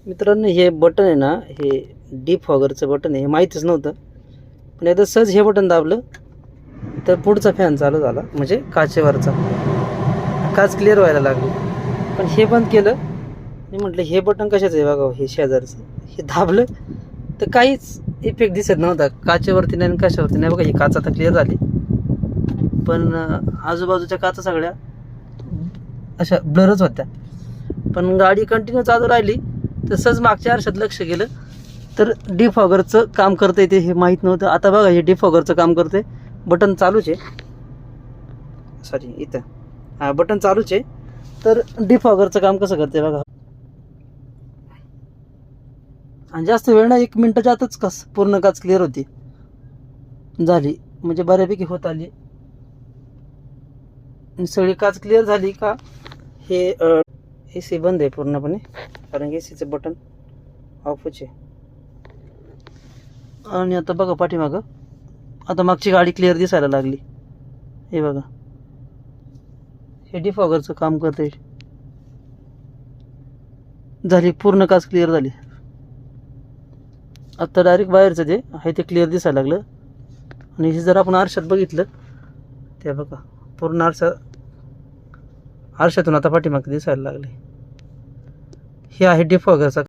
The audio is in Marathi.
मित्रांनो, हे बटन आहे ना, हे डिफॉगरचं बटन आहे. हे माहीतच नव्हतं, पण एकदा सहज हे बटन दाबलं तर पुढचा फॅन चालू झाला, म्हणजे काचेवरचा. काच क्लिअर व्हायला लागली. पण हे बंद केलं. मी म्हटलं हे बटन कशाचं आहे बघा, हे शेजारचं. हे दाबलं तर काहीच इफेक्ट दिसत नव्हता, काचेवरती नाही आणि कशावरती नाही. बघा, ही काच आता क्लिअर झाली, पण आजूबाजूच्या काचा सगळ्या अशा ब्लरच होत्या. पण गाडी कंटिन्यू चालू राहिली. तसंच मागच्या आरशात लक्ष गेलं तर डिफॉगरचं काम करतं आहे, ते हे माहीत नव्हतं. आता बघा, हे डिफॉगरचं काम करते. बटन चालूच आहे, सॉरी इथं हां बटन चालूच आहे. तर डिफॉगरचं काम कसं करते बघा. आणि जास्त वेळ ना, 1 मिनटाच्या आतच पूर्ण काच क्लिअर होती झाली, म्हणजे बऱ्यापैकी होत आली. सगळी काच क्लिअर झाली का हे ए सी बंद आहे पूर्णपणे, कारण ए सीचं बटन ऑफच आहे. आणि आता बघा पाठीमागं, आता मागची गाडी क्लिअर दिसायला लागली. हे बघा, हे डिफॉगरचं काम करते. झाली पूर्ण काच क्लिअर झाली. आता डायरेक्ट बाहेरचं जे आहे ते क्लिअर दिसायला लागलं. आणि हे जर आपण आरशात बघितलं, ते बघा पूर्ण आरशातून आता पाठीमागं दिसायला लागले. हे आहे डिफॉगरचा